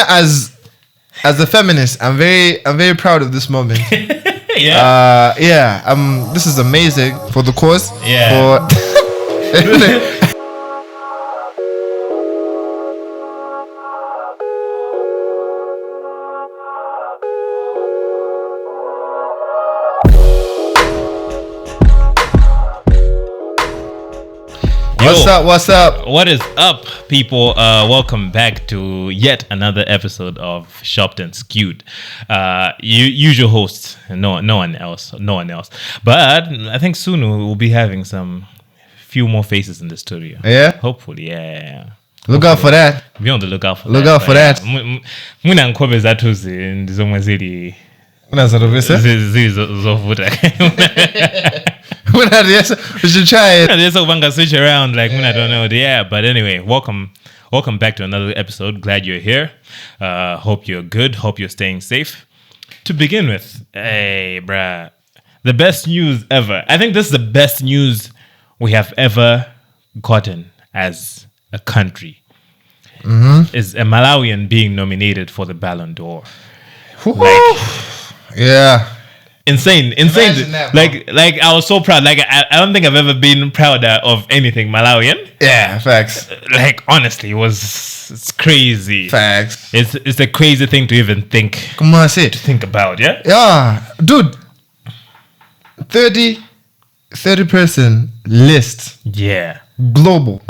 As a feminist, I'm very proud of this moment. This is amazing for the cause. Yeah. What's up? What is up, people? Welcome back to yet another episode of Shopped and Skewed. Usual host, no one else. But I think soon we'll be having few more faces in the studio. Yeah? Hopefully, yeah. Look out for that. Be on the lookout for that. Look out for that. Muna nkobe zatuzi ndizomwe zili zovuta. We should try it. Just switch around, like I don't know. Yeah, but anyway, welcome back to another episode. Glad you're here. Hope you're good. Hope you're staying safe. To begin with, hey, bruh, the best news ever. I think this is the best news we have ever gotten as a country. Is a Malawian being nominated for the Ballon d'Or. Yeah. Insane. That, like I was so proud. Like I don't think I've ever been prouder of anything Malawian. Yeah, facts. Like honestly, it's crazy. Facts. It's a crazy thing to even think. Come on, say it. To think about, yeah. Yeah, dude. 30 person list. Yeah. Global.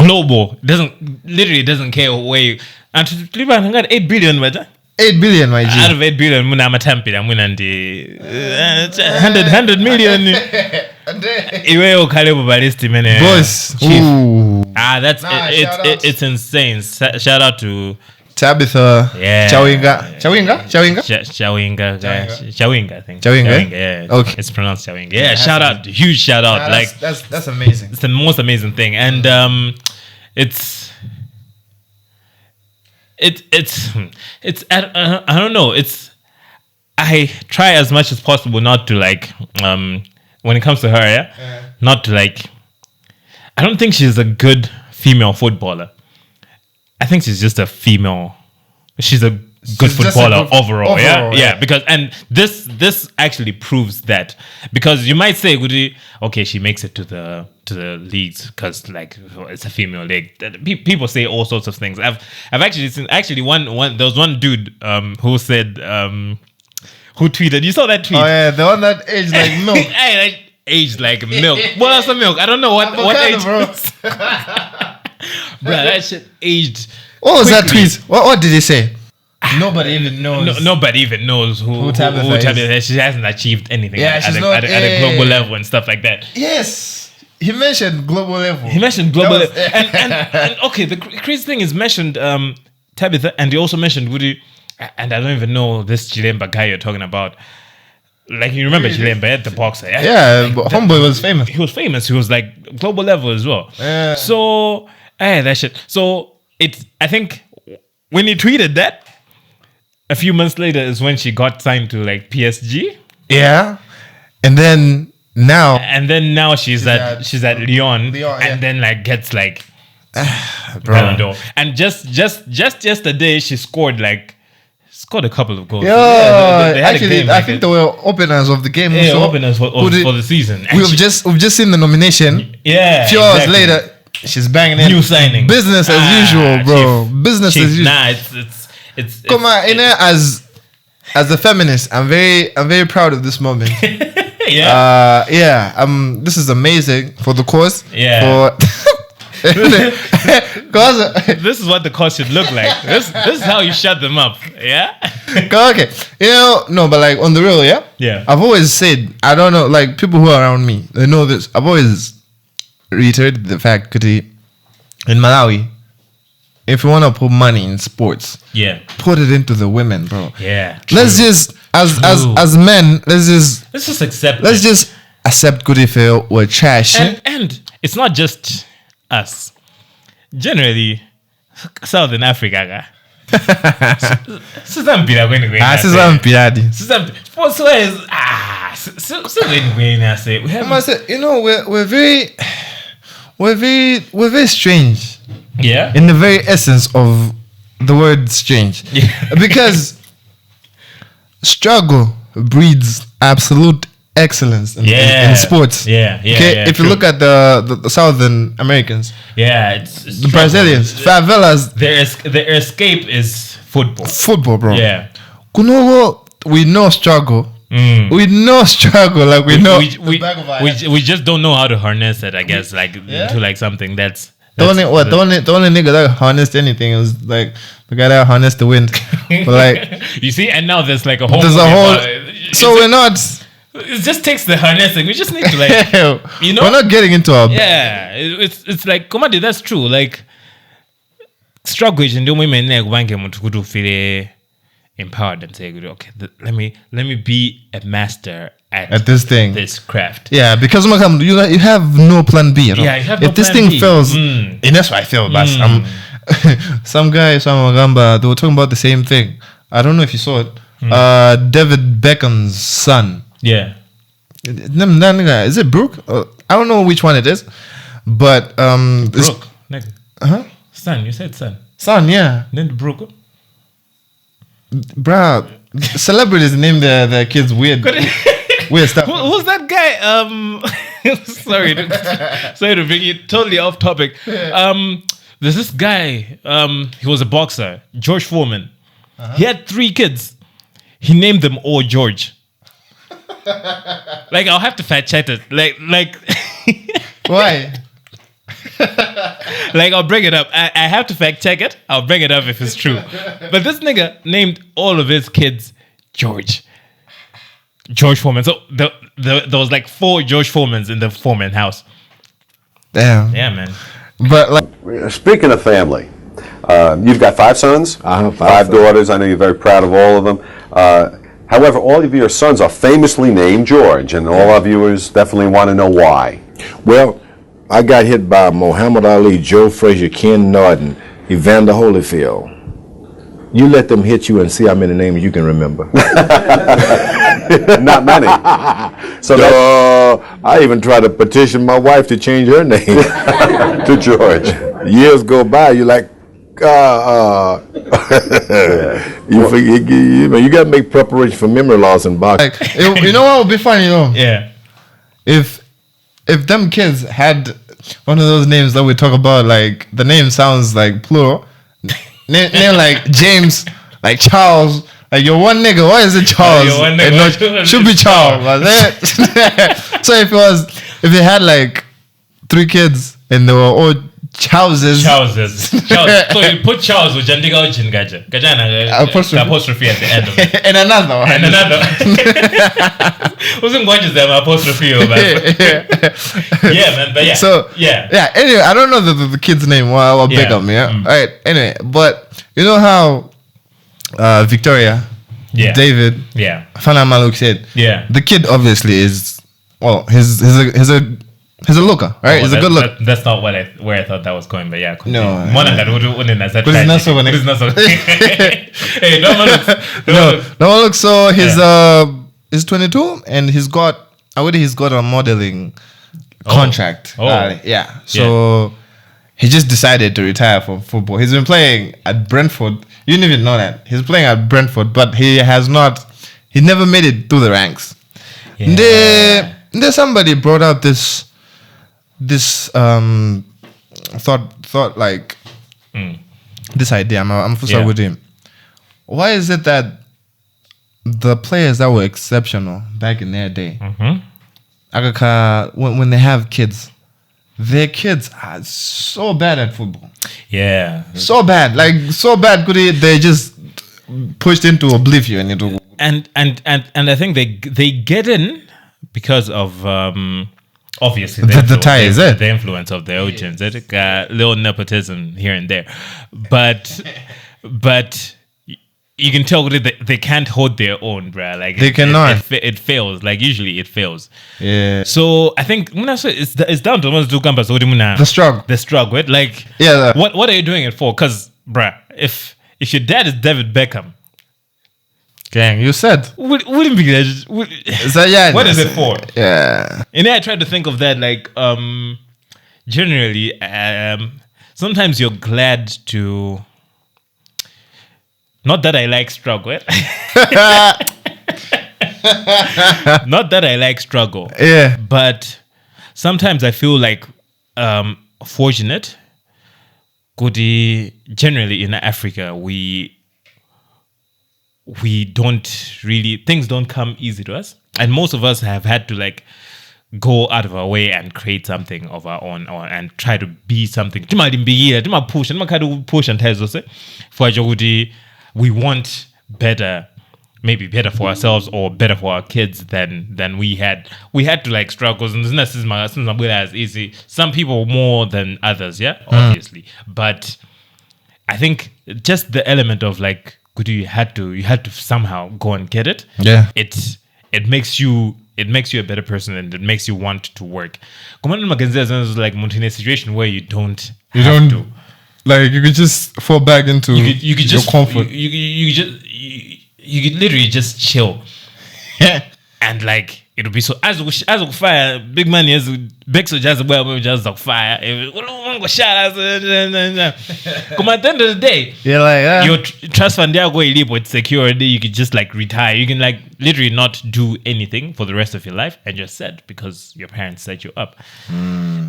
Doesn't care where you. And to live on 8 billion, whether. 8 billion, my G. Out of 8 billion, muna matampira muna ndi 100 million. Iwe ukalebu balisti mene. Boss. It's insane. Shout out to TABITHA. Yeah. CHAWINGA, I think. CHAWINGA, yeah. Okay. It's pronounced CHAWINGA. Yeah, shout out. Huge shout out. That's amazing. It's the most amazing thing. And it's I don't know. I try as much as possible not to when it comes to her, not to I don't think she's a good female footballer. I think she's just a female. She's a good footballer overall. Yeah. Because and this actually proves that, because you might say, okay, she makes it to the leagues because it's a female league. People say all sorts of things. I've actually seen one there was one dude who said who tweeted. You saw that tweet? Oh yeah, the one that aged like milk. Aged like milk. What else? Milk? I don't know what age. Bro, that shit aged. What was that tweet? What did he say? Nobody even knows. No, nobody even knows who TABITHA is. She hasn't achieved anything at a global level and stuff like that. Yes. He mentioned global level. Level. And okay, the crazy thing is mentioned TABITHA, and he also mentioned Woody, and I don't even know this Chilemba guy you're talking about. Like, you remember Chilemba, the boxer? Yeah, but Homeboy was famous. He was famous. He was like global level as well. Yeah. So, that shit. So, I think when he tweeted that, a few months later is when she got signed to PSG. Yeah. And then now she's at Lyon, and then gets Ballon d'Or. And just yesterday she scored a couple of goals. Yeah, actually, I think they were openers of the game. Yeah, openers for the season. And we've just seen the nomination. Yeah, a few hours later, she's banging in. New signing. Business as usual, bro. Business as usual. Nah, it's come on, as a feminist, I'm very proud of this moment. This is amazing for the cause. Yeah. This is what the cause should look like. This is how you shut them up. Yeah. Okay. But on the real, Yeah. I've always said, I don't know, people who are around me, they know this. I've always reiterated the fact that in Malawi, if you want to put money in sports, put it into the women, bro. Yeah. Let's just as men, let's just accept. Let's just accept good if we're trash. And it's not just us. Generally, Southern Africa. We're very strange. Yeah. In the very essence of the word's strange. Yeah. Because struggle breeds absolute excellence in sports. Yeah. Okay, if you look at the Southern Americans, it's the Brazilians, favelas, their escape is football. Football, bro. Yeah. Kunogo, we know struggle. We know struggle, like we know we just don't know how to harness it, I guess, like to like something that's the only nigga that harnessed anything was like the guy that harnessed the wind. But like you see, and now there's like a whole so we're not. It just takes the harnessing. We just need to like we're not getting into our it's like Komadi, that's true. Like struggle is ndio women like wange muntu kudu feel empowered and say, okay, let me be a master at this thing, this craft. Yeah, because you have no plan B. Yeah, you have no if this plan thing B. fails, and that's what I feel. But some guy, they were talking about the same thing. I don't know if you saw it. David Beckham's son. Yeah. Is it Brooke? I don't know which one it is, but Brooke. Son, you said son. Son, yeah. Then Brooke. Bruh, celebrities name their kids weird stuff. Who's that guy? Sorry to bring you totally off topic. There's this guy. He was a boxer, George Foreman. He had 3 kids. He named them all George. Like I'll have to fact check it. Like Why? Like I'll bring it up. I have to fact check it. I'll bring it up if it's true. But this nigga named all of his kids George Foreman. So there was like 4 George Foremans in the Foreman house. Damn. Yeah, man. But like, speaking of family, you've got 5 sons, 5 daughters. I know you're very proud of all of them. However, all of your sons are famously named George, and all our viewers definitely want to know why. Well, I got hit by Muhammad Ali, Joe Frazier, Ken Norton, Evander Holyfield. You let them hit you and see how many names you can remember. Not many. So I even tried to petition my wife to change her name to George. Years go by, you're like, you got to make preparation for memory loss in boxing. Like, you know what would be funny, Yeah. If them kids had one of those names that we talk about, like the name sounds like plural, name like James, like Charles, like you're one nigga. Why is it Charles? Should be Charles. So if they had like 3 kids and they were all Charleses. So you put Charles with Jandiga Ochin Gaja. Apostrophe at the end of it. And another one. Wasn't going to say apostrophe. Yeah, man. But yeah. So yeah. Anyway, I don't know the kid's name or Beckham. Yeah. All right. Anyway, but you know how Victoria, David, Fana Maluk said, the kid obviously is he's a looker, right? He's a good look. That's not where I thought that was going, but yeah. No. Hey, no one looks. So he's 22 and he's got a modeling contract. Yeah. So he just decided to retire from football. He's been playing at Brentford. You didn't even know that. He's playing at Brentford, but he never made it through the ranks. Yeah. Then somebody brought out this thought like this idea. I'm familiar with him. Why is it that the players that were exceptional back in their day, when they have kids, their kids are so bad at football? Yeah, so bad, they just pushed into oblivion. And I think they get in because of obviously the ties, the influence of the Oceans, little nepotism here and there, but you can tell that they can't hold their own, bruh. Like they cannot. It fails. Like usually it fails. Yeah. So I think it's down to the struggle. The struggle, right? Like what are you doing it for? Because bruh, if your dad is David Beckham. Gang, you said. Wouldn't be that. What is it for? Yeah. And then I tried to think of that like generally sometimes you're glad to not that I like struggle. Not that I like struggle. Yeah. But sometimes I feel like fortunate. Generally in Africa, we don't really, things don't come easy to us. And most of us have had to like go out of our way and create something of our own and try to be something. We want better, maybe better for ourselves or better for our kids than we had. We had to like struggles, and this is as easy. Some people more than others, yeah, obviously. But I think just the element of like, you had to somehow go and get it. Yeah, it makes you a better person, and it makes you want to work. Is like in a situation where you don't have to. Like you could just fall back into you could just comfort. You could literally just chill. And like it'll be so as fire big money as big so just well just like fire. Come at the end of the day, you're like your trust fund it's secure. You could just like retire. You can like literally not do anything for the rest of your life and you're set because your parents set you up.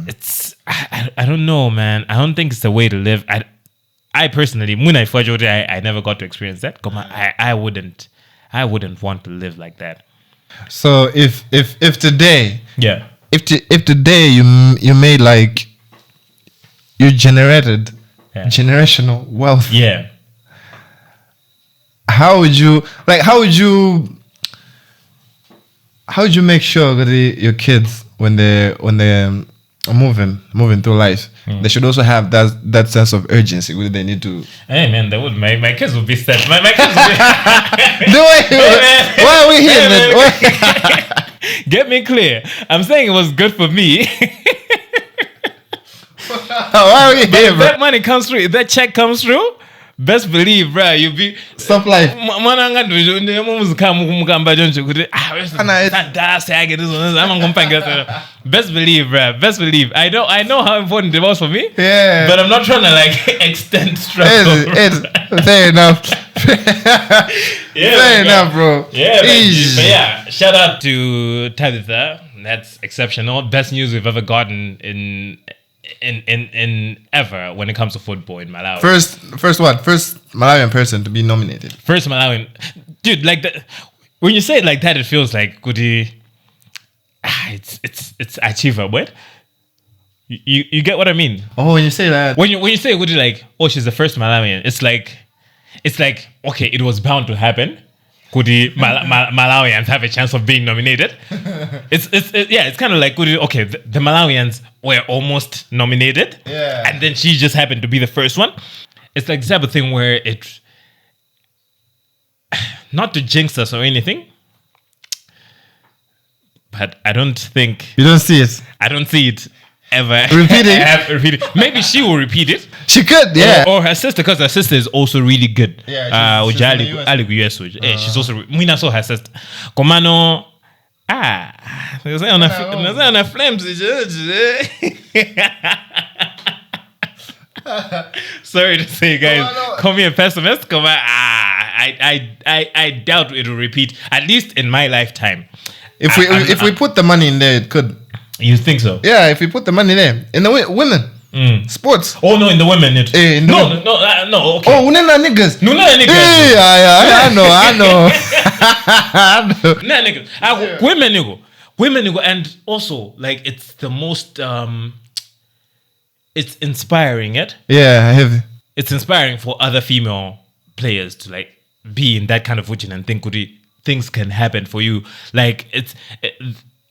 It's I don't know, man. I don't think it's the way to live. I personally, when I never got to experience that. I wouldn't want to live like that. So if today, yeah, if today you made like you generated generational wealth, yeah, how would you make sure that your kids when they are moving through life, they should also have that sense of urgency where they need to. Hey man, that would my kids would be set. My kids would be. Why are we here, man? Get me clear. I'm saying it was good for me. Why are we here, bro? That money comes through. If that check comes through, best believe, bro, you'll be stop life. Best believe, bro. Best believe. I know how important it was for me. Yeah. But I'm not trying to like extend struggle. Fair enough. Fair enough, bro. Yeah, but yeah. Shout out to Tabitha. That's exceptional. Best news we've ever gotten in ever when it comes to football in Malawi. First Malawian person to be nominated. First Malawian, dude. Like when you say it like that, it feels like it's achievable. You get what I mean? Oh, when you say that, when you say like, oh, she's the first Malawian, it's like okay, it was bound to happen. Could the Malawians have a chance of being nominated? It's kind of like okay, the Malawians were almost nominated, and then she just happened to be the first one. It's like the type of thing where it, not to jinx us or anything, but I don't think you don't see it. I don't see it ever repeating. Maybe she will repeat it. She could, yeah. Or her sister, because her sister is also really good. Yeah, she's in the US. She's also. Mina saw her sister. Komano. On a flames. Sorry to say, guys. Call me a pessimist. I doubt it will repeat. At least in my lifetime. If we put the money in there, it could. You think so? Yeah, if we put the money there in the women sports. Oh no, in the women. No. Okay. Oh, niggas. Niggas. Yeah, I know. Niggas. Women, and also like it's the most. It's inspiring, it. Yeah, heavy. It's inspiring for other female players to like be in that kind of position and think things can happen for you. Like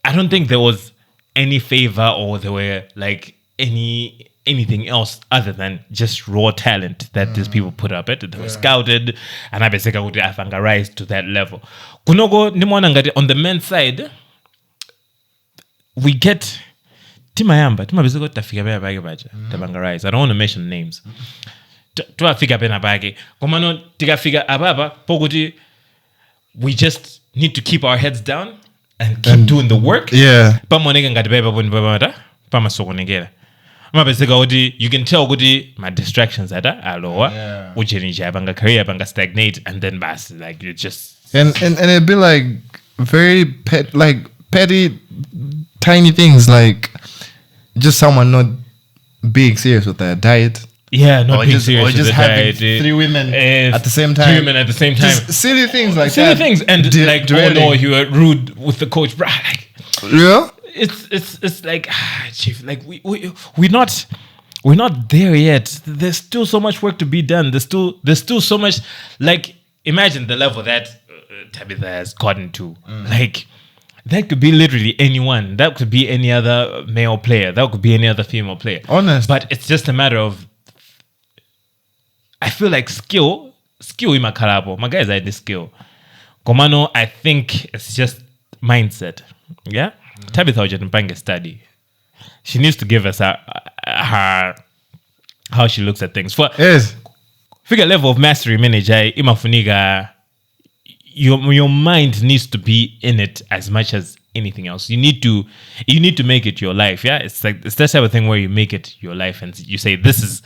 I don't think there was any favor or there were like anything else other than just raw talent that these people put up it. They were scouted and I basically would have rise to that level. Kunogo nimwana ngati on the men's side, we get Timayamba. Timabisiko tafika bena bage baja. Tabanga rise. I don't want to mention names. Tuafika bena bage. Komano tikafika ababa pokuti we just need to keep our heads down and keep doing the work. Yeah. Pamonega ngati beba boni baba mata. Pama soko negera. You can tell my distractions are lower. Which in career banga stagnate and then bas like you just and it'd be like very petty tiny things like just someone not being serious with their diet. Yeah, not being serious or just with having diet. 3 women at the same time. 3 women at the same time. Just silly things like silly that. things and oh no, you were rude with the coach, bruh. Like, yeah. It's like chief, like we're not there yet. There's still so much work to be done. There's still so much. Like imagine the level that Tabitha has gotten to. Like that could be literally anyone. That could be any other male player. That could be any other female player. Honest. But it's just a matter of. I feel like skill in my kalabo. My guys are the skill. Komano, I think it's just mindset. Yeah. Tabitha Ojapanga study. She needs to give us her how she looks at things. For figure level of mastery manager, imafuniga. Your mind needs to be in it as much as anything else. You need to make it your life. Yeah, it's like it's that type of thing where you make it your life and you say, this is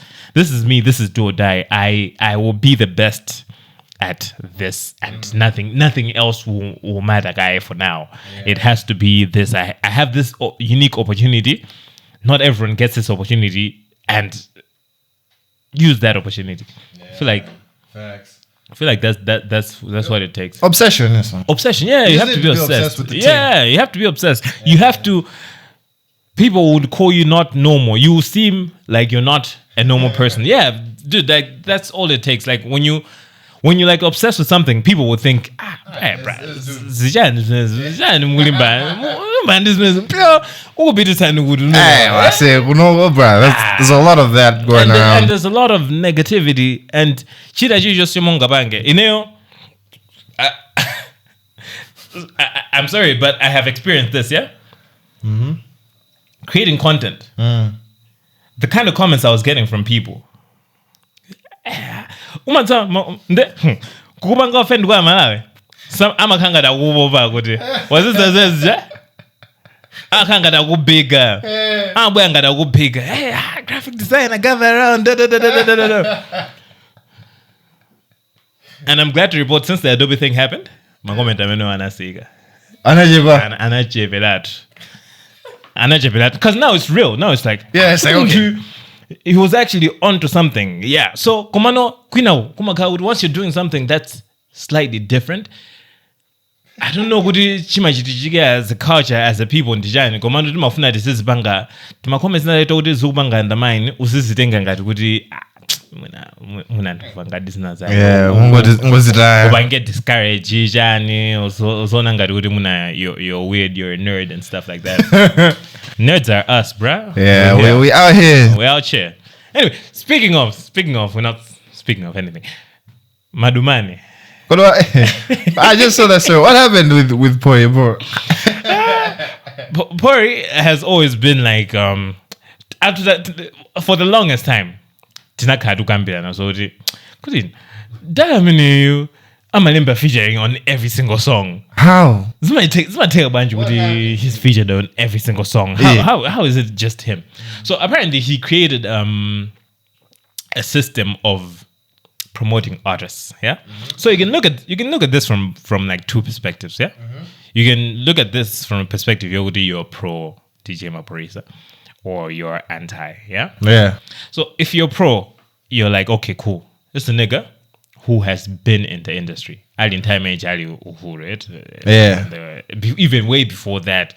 me. This is do or die. I will be the best at this, and nothing else will matter, guy. For now, it has to be this. I have this unique opportunity. Not everyone gets this opportunity, and use that opportunity. I feel like facts. I feel like that's what it takes. Obsession, yes. Obsession, yeah. You have to be obsessed with the team. Yeah, you have to be obsessed. You have to. People would call you not normal. You seem like you're not a normal person. Yeah, dude. Like that's all it takes. Like when you like obsessed with something, people would think, there's a lot of that going around. And there's a lot of negativity and I'm sorry, but I have experienced this, yeah? Mm-hmm. Creating content. The kind of comments I was getting from people. Kukubanga offend kwa malawe. Amakanga da kuboba kuti. Wasizazeza. Akanga da kubiga. Ambuyanga da kubiga. Hey, graphic designer gather around. And I'm glad to report since the Adobe thing happened, my comment ameno anasiga. Anajebelat. Because now it's real. Now it's like, yeah, it's like okay. He was actually onto something. Yeah. So, once you're doing something that's slightly different, I don't know what as a culture, as a people in Tijani. Komano mafuna this is banga. Tuma comments na leto ude zubanga in the mind. Usisi tenga ngati kuti muna banga this naza. Yeah. Was it? Get discouraged. Jani. Uzona ngati kuti muna you're weird. You're a nerd and stuff like that. Nerds are us, bruh. Yeah, we out here. We're out here. Anyway, speaking of, we're not speaking of anything. Madumani. I just saw that story. What happened with Pori, bro? Pori has always been like after that for the longest time. Tinakadu kambira so couldn't damn I'm a featuring on every single song. How? This might take a bunch of he's featured on every single song. How is it just him? So apparently he created a system of promoting artists. Yeah. Mm-hmm. So you can look at this from like two perspectives. Yeah. Mm-hmm. You can look at this from a perspective you're pro DJ MAPHORISA or you're anti. Yeah. Yeah. So if you're pro, you're like, okay, cool. This is a nigga who has been in the industry. Yeah. Even way before that,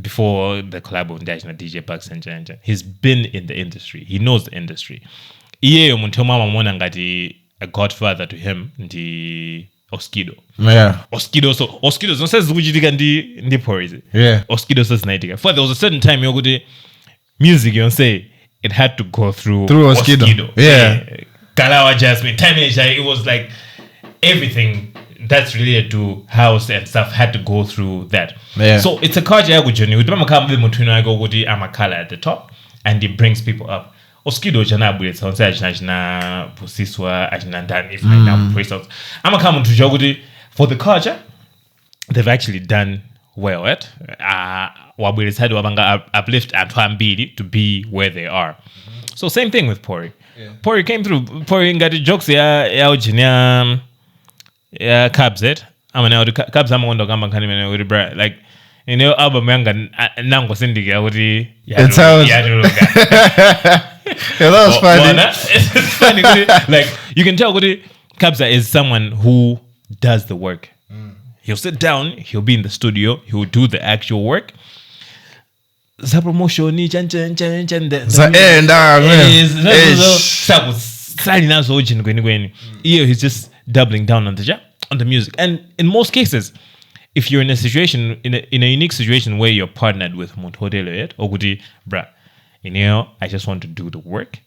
before the collab of DJ Bucks and Janja. He's been in the industry. He knows the industry. A godfather to him, the Oskido. Yeah. Oskido says ndi Pori. Yeah. Oskido says Nightingale. For there was a certain time music, you say it had to go through Oskido. Yeah. Kalawa Jasmine, it was like everything that's related to house and stuff had to go through that. Yeah. So it's a culture journey. I'm a color at the top and it brings people up. Oskido jana bullet sounds na posiswa ajnandan if I'm a come to jogudi for the culture. They've actually done well at wabweleza wabanga uplift anthu ambiri to be where they are. So same thing with Pori. Pori came through. Pori ngati jokes ya ujini ya Cabs it. Now the Cabs amagondo kamba nkani mene with bra like album yanga nango sindika kuti it sounds that was funny. It's funny like you can tell kuti Kabza is someone who does the work. He'll sit down, he'll be in the studio, he'll do the actual work. Za promotion ni chan he's just doubling down on the music. And in most cases, if you're in a situation in a unique situation where you're partnered with Monthodelo or Gudi, bruh, I just want to do the work.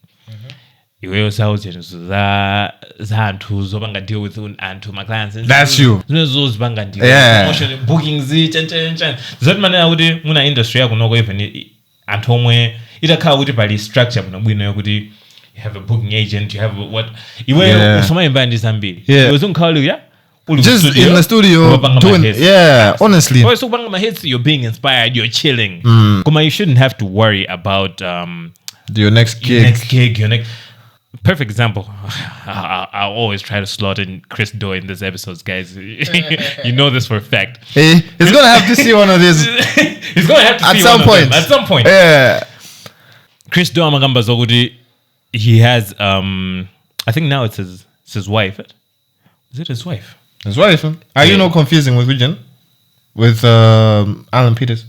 You also deal with my clients. That's you. Yeah. Bookings, that man I would industry I go even at home where it car with a structure. You have a booking agent. You have what? You wear somebody band is ambi. Yeah. You don't call you just in the studio doing. Yeah. Honestly. So bang my hits. You're being inspired. You're chilling. You shouldn't have to worry about your next gig. Your next. Perfect example. I always try to slot in Chris Do in these episodes, guys. You know this for a fact. Hey, he's gonna have to see one of these. He's gonna have to see one of them at some point. Yeah. Chris Do Amagamba Zogudi, he has I think now it's his wife. Is it his wife? His wife. Are you not confusing with Wijan? With Alan Peters?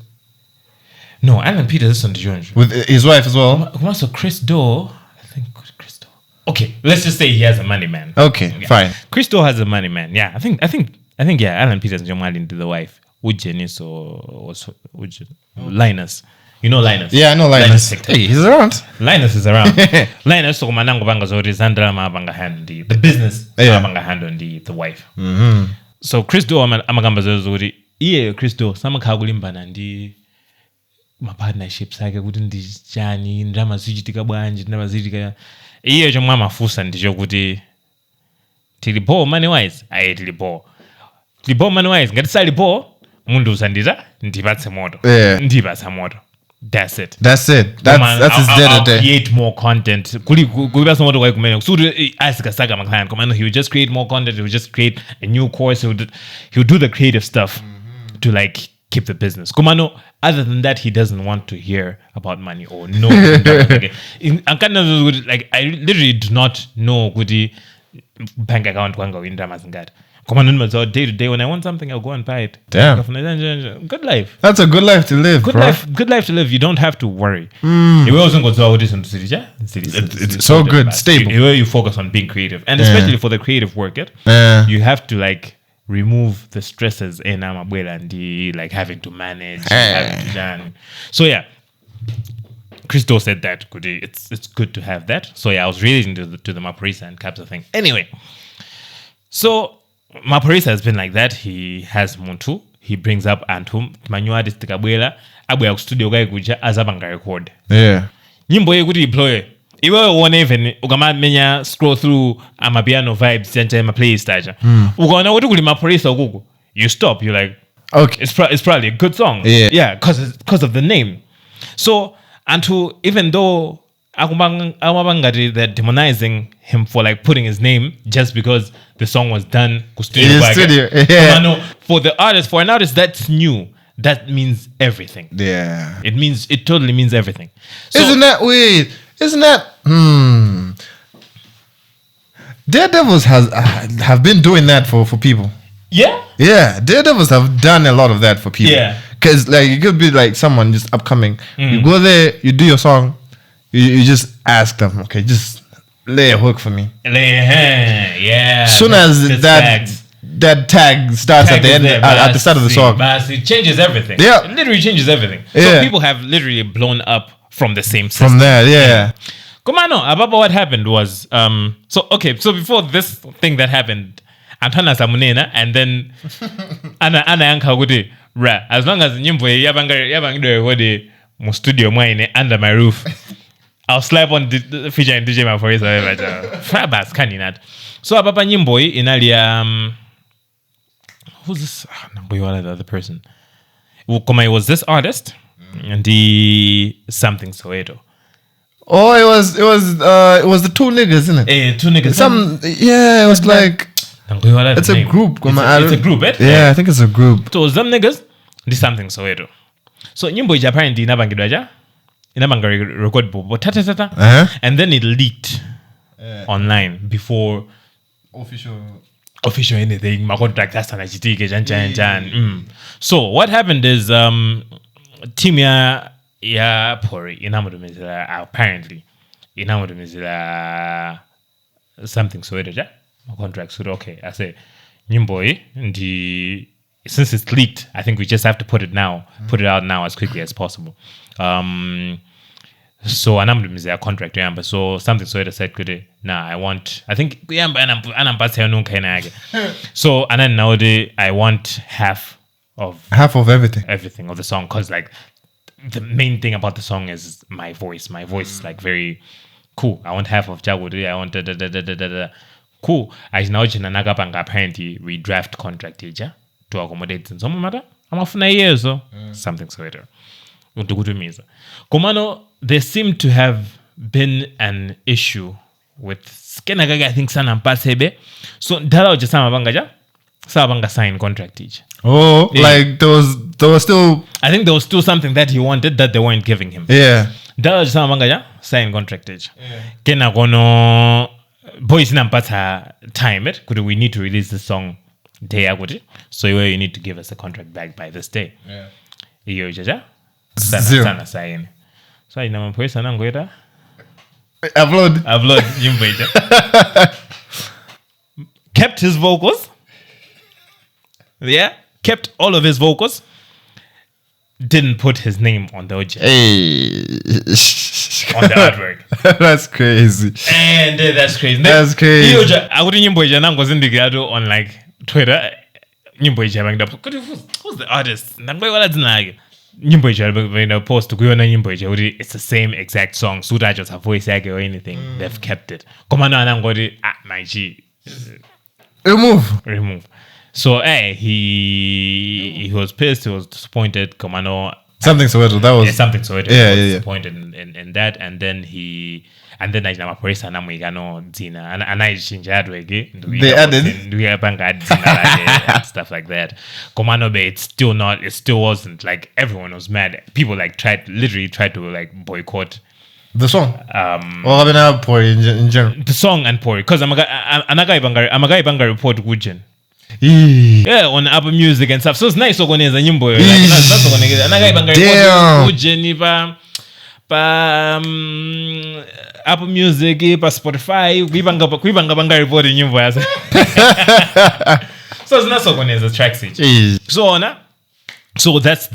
No, Alan Peters is on the joint. With his wife as well. Also Chris Do. Okay, let's just say he has a money man. Okay, fine. Christo has a money man. Yeah, I think yeah, Alan Peters and Jamal into the wife. Ujenis or Linus. You know Linus? Yeah, I know Linus. Hey, he's around. Linus is around. Linus so manango banga zori Zandra ma banga hand the business banga hand on the wife. So Christo amagamba zori Christo sama kagulimba ndi ma partnerships ake kuti ndijani ndama zichitika bwanji ndama zichitika iyo chomwe amafusa ndicho kuti tilipo money wise tilipo money wise ngati salipo mundu usandita ndipatse moto ndipatsa moto that's it that's his day create more content kulipatsa moto kwa kumene kusudi asikasaka ma client komano he will just create more content, he will just create a new course, he will do the creative stuff to like keep the business. Kumano, other than that, he doesn't want to hear about money or no. Like I literally do not know Gudi bank account kwanga in Damazangad. Kumano, so day to day when I want something, I'll go and buy it. Damn. Good life. That's a good life to live. Good life to live. You don't have to worry. You also go to this in the city. It's so good, stable. You focus on being creative, and especially for the creative work, you have to like remove the stresses in Amabwela and the like having to manage, having to done. So yeah, Christo said that it's good to have that. So yeah, I was reading to the MAPHORISA and Capsa thing. Anyway, so MAPHORISA has been like that. He has Muntu. He brings up Antum Manua Distikabwela Abu studio guy kuja azabanga record. Yeah. Nyimbo ye kuti deploy. Iwe one even ukama menya scroll through amapiano vibes center my playlist aja. Ukaona kuti kuli MAPHORISA ukuku. You stop. You're like, okay, it's probably a good song. Yeah, because of the name. So Antu, even though Amabangari, they're demonizing him for like putting his name just because the song was done studio. Yeah. For an artist that's new, that means everything. Yeah. It totally means everything. So, Isn't that Daredevils have been doing that for people. Yeah? Yeah, Daredevils have done a lot of that for people. Yeah. Because like it could be like someone just upcoming. You go there, you do your song, you just ask them, okay, just lay a hook for me. Yeah. Soon as that tag starts at the end, at the start of the song. But it changes everything. Yeah. It literally changes everything. Yeah. So people have literally blown up from the same system. From there, yeah. Kumano, Ababa, what happened was, so before this thing that happened, Antana Samunena, and then Anna Yanka Gudi, as long as Nyimbo Yabanga my studio mine under my roof, I'll slap on the feature and DJ MAPHORISA. Frabas, can you not? So Ababa Nyimbo in Alia, who's this? The other person. Koma, it was this artist and the something Soweto. Oh, it was the two niggas, isn't it? Two niggas. It was like it's a group. It's a group, eh? Yeah, I think it's a group. So some niggas did something Soweto. So nyimbo ija apparently inabangidwaja record bobo and then it leaked online before official anything. My contract has jan. So what happened is team ya pori inamudumizila apparently inamudumizila something Soweto ja my contract so okay I say nyimbo ndi since it's leaked I think we just have to put it out now as quickly as possible. So anamdumizila contract yamba so something Soweto said could I think yamba anampasa nunka inage so and then nowadays I want half of everything of the song because like the main thing about the song is my voice is like very cool. I want half of Jagudi. I want cool. I know Jinanagapanga apparently we draft contract to accommodate in some matter. I'm off na years so something Soweto. Komano, there seemed to have been an issue with Skenagaga, I think Sanam Pasebe. So Dala Jasama Bangaja. Sabanga signed contract each. Oh, yeah. Like there was still. I think there was still something that he wanted that they weren't giving him. Yeah. That was Sabanga signed contract each. Kena gono boys nampata time it. Could we need to release the song day ago? So you need to give us the contract back by this day. Yeah. Iyo jaja. Zero. Sign. So I know my sana ngoida. Upload. Yumbeja. Kept his vocals. Yeah, kept all of his vocals. Didn't put his name on the OJ. On the artwork. That's crazy. And that's crazy. That's crazy. I wouldn't on like Twitter. Who's the artist? Post to it's the same exact song. Suda just a voice or anything. They've kept it. My G. Remove. So he was pissed, he was disappointed. Komano something Soweto. That was something Soweto. Yeah, disappointed in that, and then I MAPHORISA namwigano Zina and I change again. They added we have and stuff like that. Komano it still wasn't like everyone was mad. People like tried to like boycott the song. Or having Pori in general. The song and Pori because I'm a guy report Gujen. Yeah, on Apple Music and stuff. So it's nice when there's a nyimbo. Damn. Apple Music, Spotify, kuibanga report nyimbo. So it's not so when there's a track stage. So that's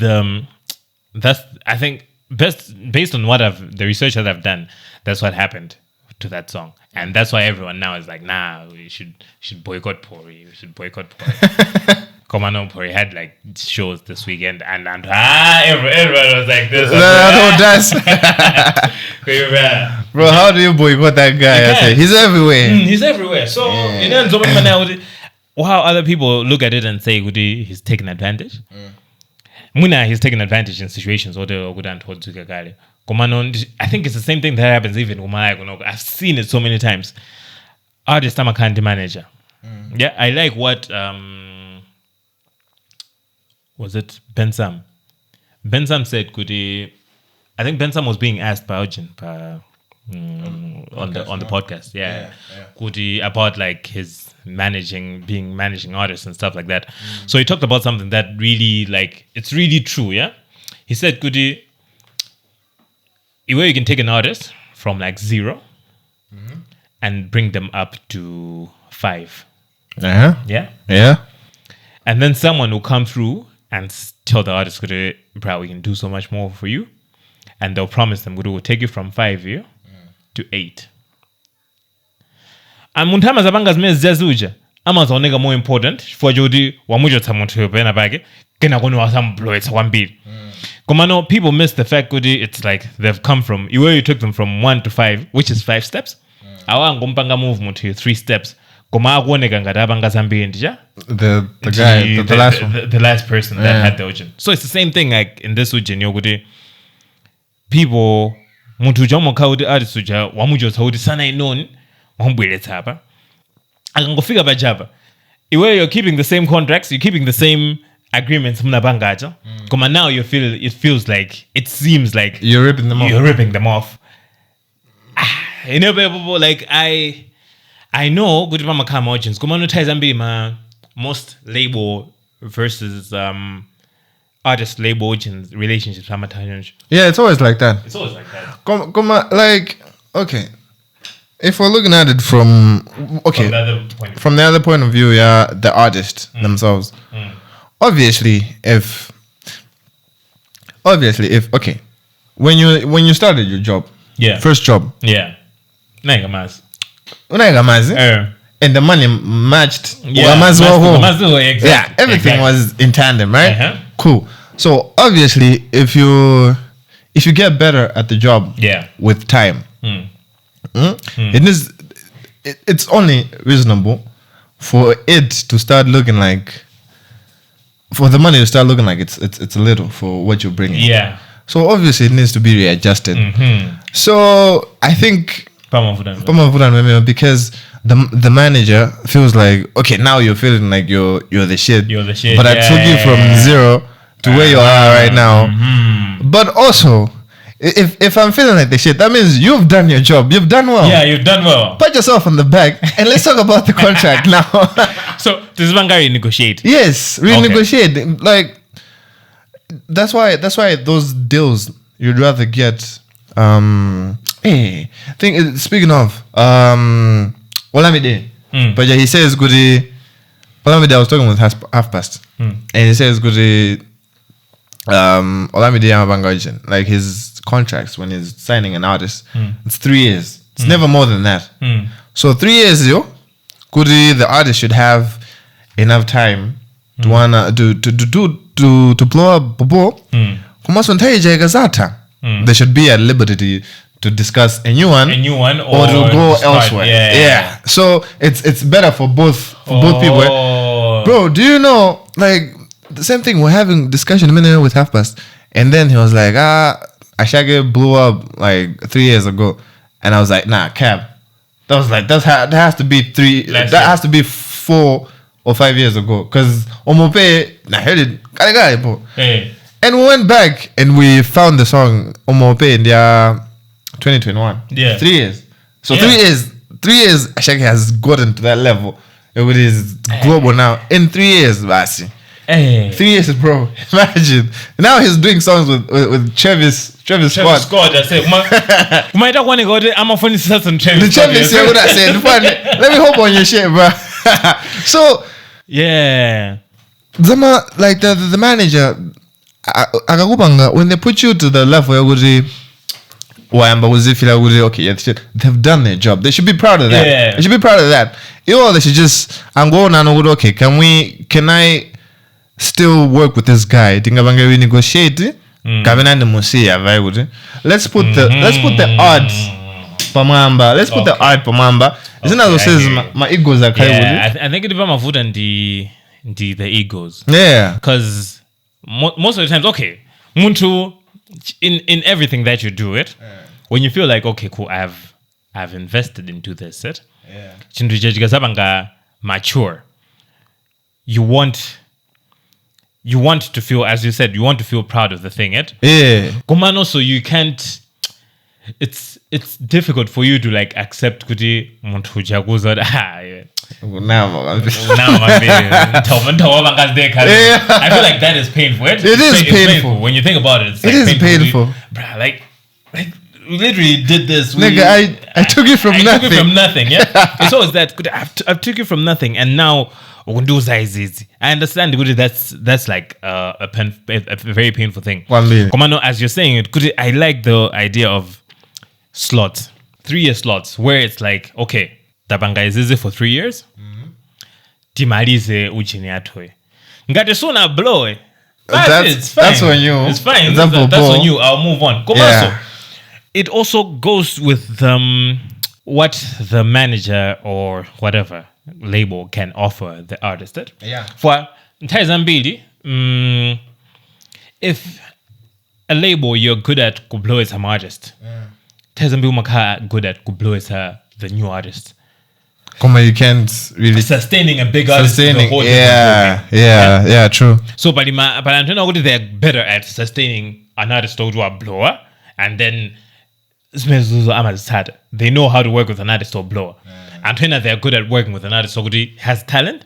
I think based on the research that I've done, that's what happened to that song. And that's why everyone now is like, nah, we should boycott Pori. We should boycott Pori. Komano Pori had like shows this weekend and everyone was like this. Bro, how do you boycott that guy? He's everywhere. He's everywhere. So how other people look at it and say he's taking advantage. Muna he's taking advantage in situations or the I think it's the same thing that happens even with I've seen it so many times. Artist I'm a candy manager. Yeah, I like what was it Ben Sam? Ben Sam said I think Ben Sam was being asked by Ojin on the podcast. Yeah. Could he about like his managing artists and stuff like that. So he talked about something that really like it's really true, yeah? He said where you can take an artist from like 0 and bring them up to 5. Yeah? Yeah. And then someone will come through and tell the artist, bro, we can do so much more for you. And they'll promise them, we'll take you from 5 to 8. And Muntama Zabanga Zmez Jazuja, Amazon nigga more important for Jody, Wamujo Tamoto Benabag, Kenagono some blow it's 1 bit. Komano, people miss the fact it's like they've come from where you took them from 1 to 5, which is 5 steps. Our Gompanga movement to 3 steps. koma akuoneka ngati apanga zambiri ndija the guy the last one. The last person that had the ujin. So it's the same thing like in this ujin yokuti people muntu uja mokha kuti artist uja wamujotsa kuti sana inoni wambweretsa apa akangofika pajapa iwe you're keeping the same contracts, you're keeping the same agreements mnapangacha koma now it feels like it seems like you're ripping them off. You know, people like I know good mama come audience koma no ties ambiri ma most label versus artist label audience relationships yeah, it's always like that. Like okay, if we're looking at it from the other point of view, yeah, the artist themselves. Obviously if okay, when you started your job, first job, and the money matched, everything was in tandem, right? Cool. So obviously if you get better at the job with time, it's only reasonable for it to start looking like, for the money to start looking like it's a little for what you're bringing. Yeah. So obviously it needs to be readjusted. So I think because the manager feels like, okay, now you're feeling like you're the shit. But I took you from zero to where you are right now. But also, if I'm feeling like the shit, that means you've done your job. You've done well. Yeah, you've done well. Pat yourself on the back and let's talk about the contract now. So this one guy renegotiate. Yes, renegotiate. Okay. Like that's why those deals you'd rather get. Speaking of Olamide, but yeah, he says goody. Olamide, I was talking with half past, and he says goody. Olamide Amabangajin, like his contracts when he's signing an artist, it's 3 years. It's never more than that. So 3 years, goody, the artist should have enough time to wanna to blow up Bobo. They should be at liberty to discuss a new one or to go elsewhere. Yeah. So it's better for both people. Bro, do you know, like the same thing, we're having discussion a minute with Half Past, and then he was like, Ashage blew up like 3 years ago, and I was like, nah, Cab. That has to be 4 or 5 years ago, because Omope heard it. And we went back and we found the song Omope in their 2021. Yeah. 3 years. So 3 years, Ashake has gotten to that level. It is global now. In 3 years, Basi. 3 years, bro. Imagine. Now he's doing songs with Travis Scott. I said, you might want to go to Amazon and Travis. Travis, what I said. Let me hope on your shit, bro. So yeah, Zama, like the manager, when they put you to the level where okay, yeah, they've done their job. They should be proud of that. Yeah. They should be proud of that. They should just okay, can I still work with this guy? We negotiate. Let's put the odds pamamba. Let's put the art pamamba. Isn't that what says my egos are kind of? I think it's about food and the egos. Yeah, because most of the times, okay, muntu in everything that you do it, when you feel like, okay, cool, I've invested into this set. Yeah, mature. You want to feel, as you said, you want to feel proud of the thing, it. Yeah. Komano, so you can't. It's difficult for you to like accept kuti muntu jaguza. I feel like that is painful. It is painful when you think about it. It is painful. Bruh, like we literally did this. Nigga, I took you from nothing. Took you from nothing. Yeah. It's always that. I took you from nothing, and now. I understand that's like a very painful thing. Komano, as you're saying it, I like the idea of slots, 3 year slots, where it's like, okay, tabanga is for 3 years. Timalize uchini atwe. Ngate sona blow. That's when you. It's fine. That's on you. I'll move on. Komaso. It also goes with what the manager or whatever label can offer the artist. Yeah. For Ntayzambili, if a label you're good at could blow as an artist, Ntayzambili maka good at could blow as the new artist. Come you can't really sustaining a big artist. Sustaining, yeah, true. So, but I'm not they're better at sustaining an artist or a blower, and then they know how to work with an artist or blower. And when they're good at working with an artist who has talent,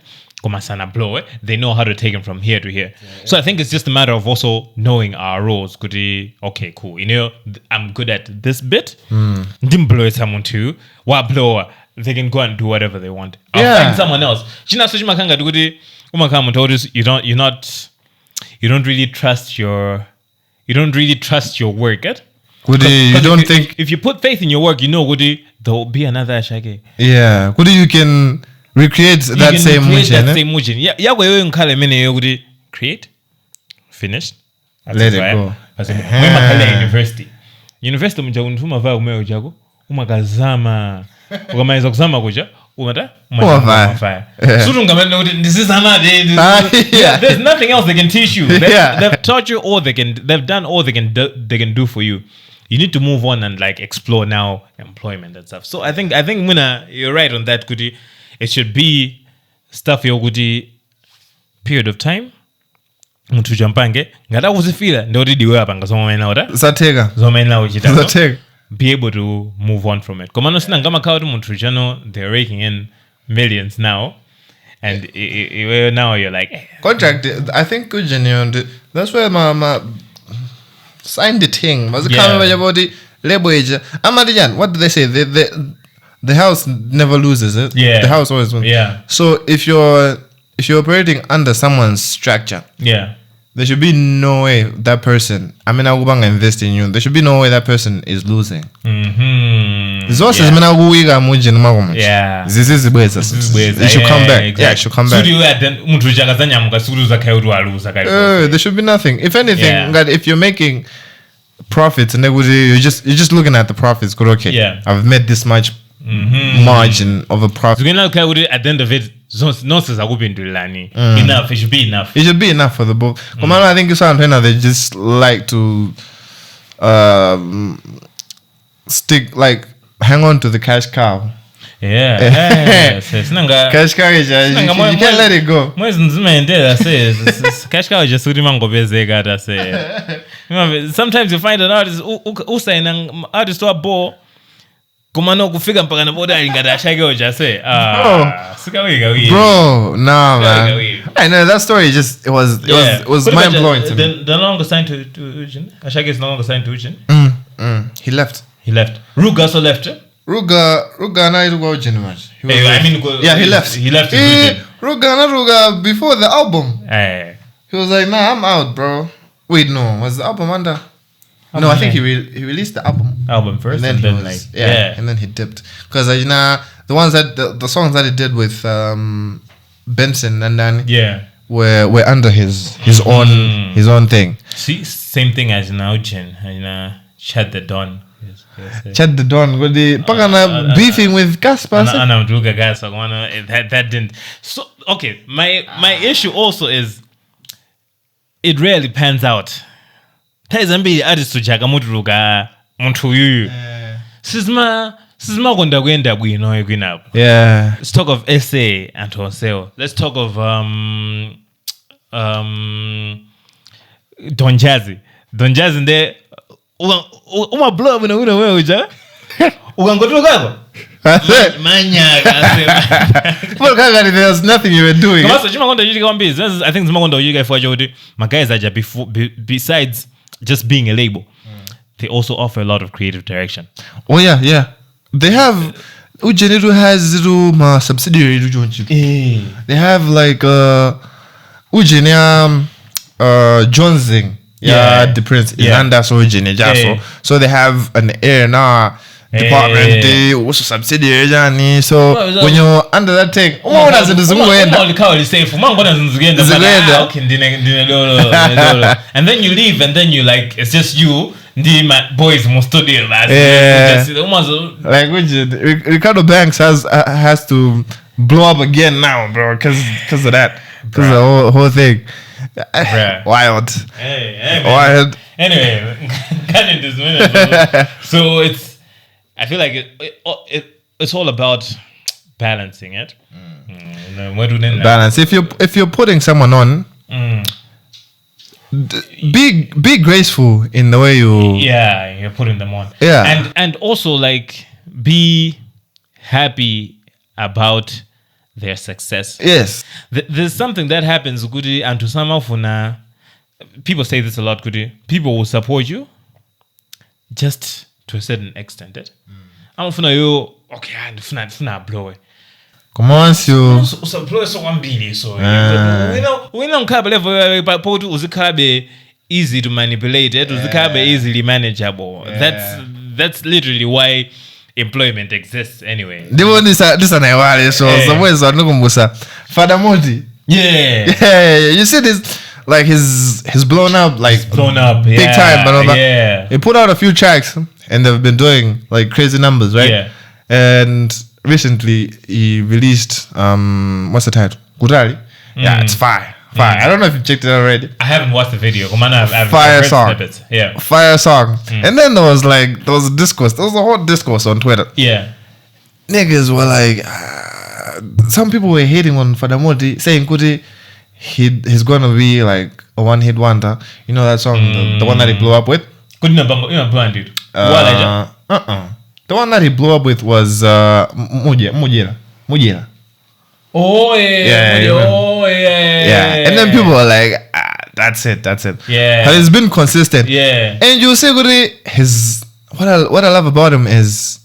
blower, they know how to take him from here to here. So I think it's just a matter of also knowing our roles. Okay, cool. You know, I'm good at this bit. Didn't blow someone too. What blower? They can go and do whatever they want. I'll find someone else. You don't really trust your work. You don't think if you put faith in your work, you know, there will be another Ashake. Yeah. You can recreate that same motion. Yeah, create, finished. Let it go. University mjagunituma vaa umeo jago umakazama ukamaliza kusama kuja umata fire. There's nothing else they can teach you. They've taught you all they've done all they can do for you. You need to move on and like explore now employment and stuff. So I think Muna, you're right on that, Kuti. It should be stuff your Kuti period of time. Mtu jampange ngata kuzifila ndio diwe hapa ngasoma mena ora zatega be able to move on from it. Komano sina ngama kawa mtu chano they're raking in millions now and now you're like contract. I think good genuine. That's where my signed the thing. Was it coming about the label age? Amadijan, what do they say? The house never loses it. Yeah. The house always wins. Yeah. So if you're operating under someone's structure, there should be no way that person, I mean, I'm going to invest in you. There should be no way that person is losing. This is it should come back. Exactly. Yeah, it should come back. There should be nothing. If anything, if you're making profits and you're just looking at the profits, go, okay, I've made this much margin of a profit. At the end of it, enough. It should be enough. It should be enough for the both. I think they just like to hang on to the cash cow. Yeah. Cash cow is you can't let it go. Cash cow is just sometimes you find an artist who say an artist to a ball. Kumano kufika mpaka na boda ingada shage oja say bro, nah man. I know that story it was mind blowing to me. The no longer signed to Ujin. Ashage is no longer signed to Ujin. He left. Ruga also left. Ruga na iruga Ujin much. He left. He left Ujin. Ruga before the album. He was like, nah, I'm out, bro. Wait, no, was the album under? No, I think he released the album first, and then and then he dipped because the ones that the songs that he did with Benson and then were under his own thing. See, same thing as now, Jen, Chad the Don. Chad the Don with the Pagana beefing with Gaspar. That didn't. So okay, my issue also is it rarely pans out. Tayzambili artist jaga muturuga muntu yuyu. Sizma gonda gwenda gwino egwina. Yeah. Let's talk of SA and Toseo. Let's talk of Don Jazzy. Don Jazzy nde uma blow bino wewe uja. Ugangotoka well, there's nothing you were doing. I think my guys are besides just being a label, they also offer a lot of creative direction. Oh yeah. They have Ujeniru has my subsidiary. They have like Ujenia Jonesing. The Prince is under Ujeni Jaso. So they have an A&R department, they also subsidiary journey. So when you're under that thing, and then you leave, and then you like it's just you. The boys must study like Ricardo Banks has to blow up again now, bro, because of that, because the whole thing. Wild. Hey, wild. Anyway, got into this minute. So I feel like it's all about balancing it. Balance. If you're putting someone on, be graceful in the way you. Yeah, you're putting them on. Yeah, and also like be happy about their success. Yes. There's something that happens, Gudi, and to some of people say this a lot, Gudi. People will support you just to a certain extent. I'm you okay, I'm blow it. Come on, you. So blow so one billion. So we don't have level, but Uzikabe easy to manipulate. It Uzikabe easily manageable. That's literally why employment exists anyway. This an Iwari, so somewhere no kumbusa. Father Modi. Yeah. You see this, like he's blown up, big time, but he put out a few tracks and they've been doing like crazy numbers, right? Yeah. And recently he released what's the title? Gurari. Yeah, it's fire. I don't know if you checked it already. I haven't watched the video. Fire song. Yeah. Fire song. And then there was a discourse. There was a whole discourse on Twitter. Yeah. Niggas were like, some people were hating on Fadamoti, saying Kuti, he's gonna be like a one-hit wonder. You know that song, the one that he blew up with? The one that he blew up with was Mujira. Oh yeah. And then people were like, that's it. Yeah. But he's been consistent. Yeah. And you say what I love about him is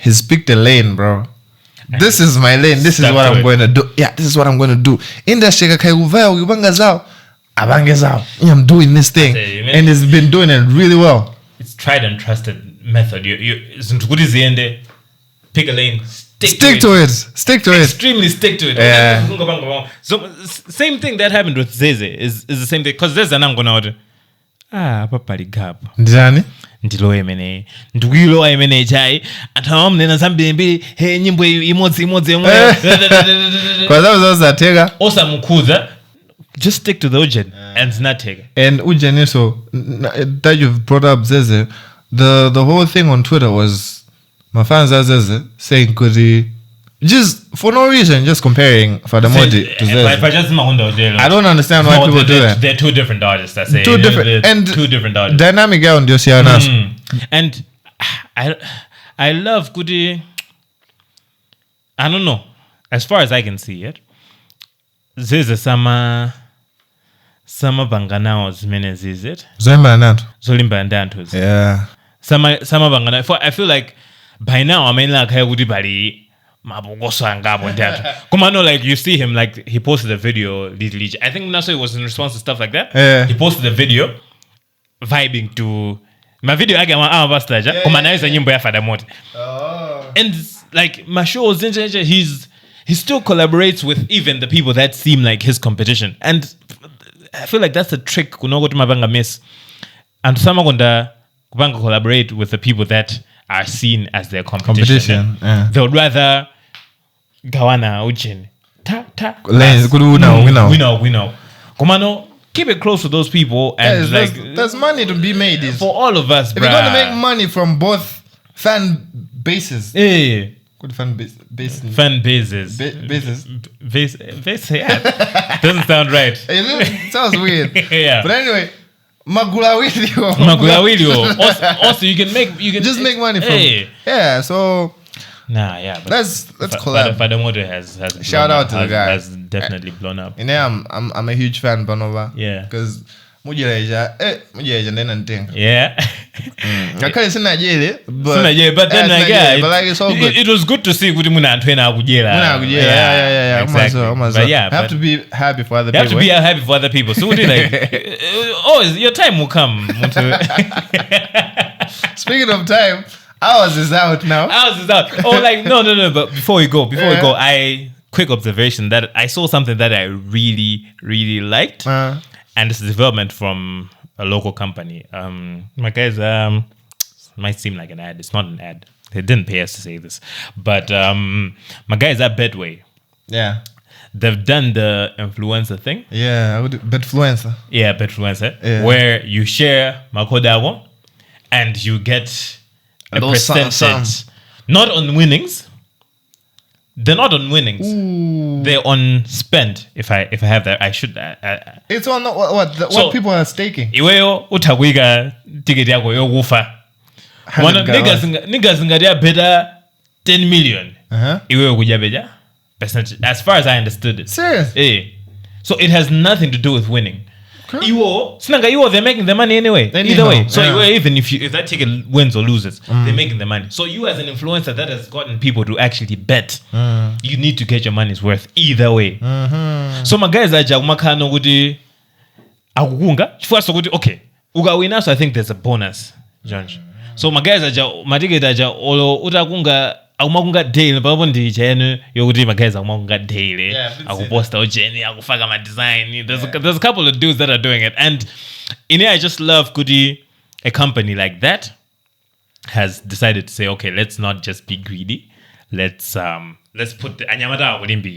he's picked a lane, bro. This is my lane. This is what I'm going to do. Yeah, this is what I'm going to do. In the shega kai I'm doing this thing. And he's been doing it really well. It's tried and trusted method. You pick a lane. Stick to it. Extremely stick to it. Yeah. So same thing that happened with Zeze is the same thing. Because Zeze nango out. Papa ligap. Njani? Ndilo emene. Ndwilo emene chai. Atam nena zambembe. Hey nyimbo imodzi. Because that was also Tega. Osa mukuza. Just stick to the Ujen and it's not Tega. And Ujen so that you've brought up Zeze, the whole thing on Twitter was my fans saying could he just for no reason just comparing Fadamodi to Zeze. I don't understand why people do that. They're two different artists. That's it. Two different artists. Dynamic guy on the Oceanas. And I love Kudi. I don't know. As far as I can see it, Zeze sama bangana zimene zizit. Zolimba ndantos. Yeah. Sama bangana. I feel like by now I mean like would bali mabogoso angabo that. Come on, like you see him like he posted a video. I think Naso was in response to stuff like that. Yeah. He posted a video vibing to my video. I get one hour bastaja. Come on, now is a nyimbo ya Fadamoti. And like my show he still collaborates with even the people that seem like his competition, and I feel like that's a trick. Kunogo to mabanga miss, and some gonda kubanga collaborate with the people that are seen as their competition. Yeah. They would rather gawana uchin ta we know. Komano, keep it close to those people, and there's money to be made for all of us. If you're going to make money from both fan bases. Good fan bases. Fan bases. Bases. Yeah. Doesn't sound right. It sounds weird. Yeah. But anyway, Magulawilio. Also, you can just make money from. Yeah. So. Nah, yeah. Let's collab. Fadamoto has shout out to the guy. Has definitely blown up. And yeah, I'm a huge fan, Bonova. Yeah. Because mujileja ndena ntenga. Yeah. Akali sina jele, but then it's all good. It was good to see kuti muna antwena akujela. Yeah. Exactly. But yeah, I have to be happy for other people. You have to be happy for other people. So your time will come. Speaking of time, ours is out now. Oh, like no. But before we go, quick observation that I saw something that I really, really liked. And this is development from a local company. My guys, might seem like an ad. It's not an ad. They didn't pay us to say this. But my guys at Bedway. Yeah. They've done the influencer thing. Yeah, I would Betfluencer. Yeah, Betfluencer. Yeah. Where you share Makodago and you get a percentage. Not on winnings. They're not on winnings. Ooh. They're on spend. If I have that, I should. It's on what people are staking. Iweyo utakuiga ticket yako yo gufa. Niggas ngadia better 10 million. Iweyo kujabeja percentage. As far as I understood it. Serious? So it has nothing to do with winning. Okay. They're making the money anyway. Either way. So even if that ticket wins or loses, they're making the money. So you as an influencer that has gotten people to actually bet, you need to get your money's worth either way. So my guys are umakano gudi agunga. First okay. Uga wina, so I think there's a bonus, George. So my guys are matige daja olo utagunga akumakunga daily pabondi chenu yokuti magaza akumakunga daily akuposta ojeni akufaka ma design. There's a couple of dudes that are doing it, and in here I just love Kudi, a company like that has decided to say, okay, let's not just be greedy, let's put the anyamata Olympic.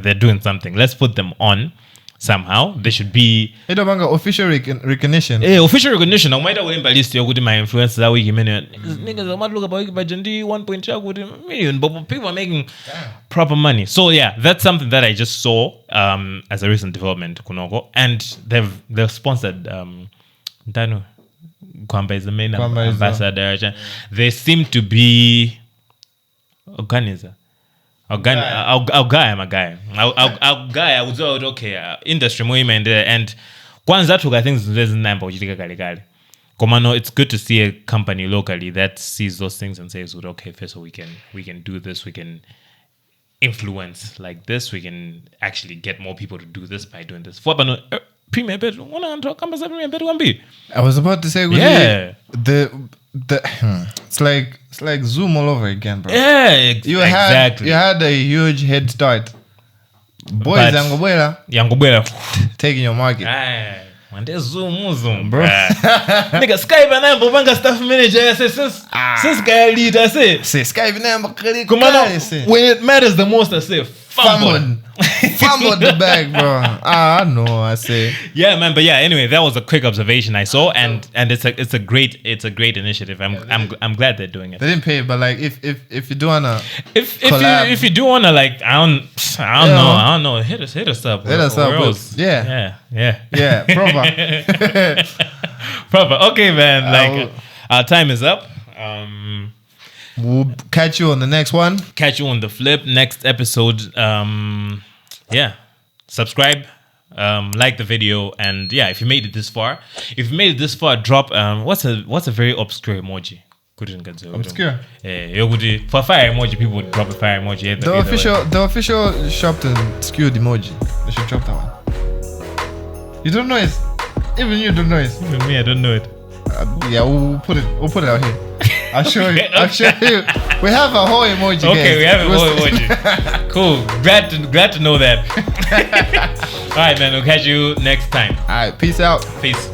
They're doing something, let's put them on somehow. They should be official recognition. Official recognition. I might have list my influencers that week. Niggas, I might look about Bajendi 1.2 million, but people are making proper money. So yeah, that's something that I just saw as a recent development, Kunoko, and they've sponsored Dano Kwamba is the main ambassador. They seem to be organizer. Our guy, I would say, okay, industry movement and kwanza I think there's a number ujitika kale. Komano, it's good to see a company locally that sees those things and says, okay, first of all, we can do this, we can influence like this, we can actually get more people to do this by doing this. Premier bet, I was about to say, yeah, it's like Zoom all over again, bro. Yeah, you had a huge head start. Boys, Yangobela taking your market. Zoom, bro. Nigga, Skype and I'm Bobanga staff manager. Since guy leader say Skype number. When it matters the most, I say fumble the bag, bro. I know. I say. Yeah, man. But yeah. Anyway, that was a quick observation I saw, and it's a great initiative. I'm glad they're doing it. They didn't pay, but like if you do wanna if you do wanna like I don't know hit us up. Yeah. Proper. Okay, man. Like our time is up. We'll catch you on the next one. Catch you on the flip next episode. Subscribe, like the video, and yeah, if you made it this far, drop what's a very obscure emoji. Obscure. For fire emoji, people would drop a fire emoji. The official shop and Skewed emoji. They should drop that one. You don't know it. Even you don't know it. Even me, I don't know it. We'll put it out here. I'll show you. We have a whole emoji. Okay, we have a whole emoji. Cool. Glad to know that. All right, man. We'll catch you next time. All right. Peace out. Peace.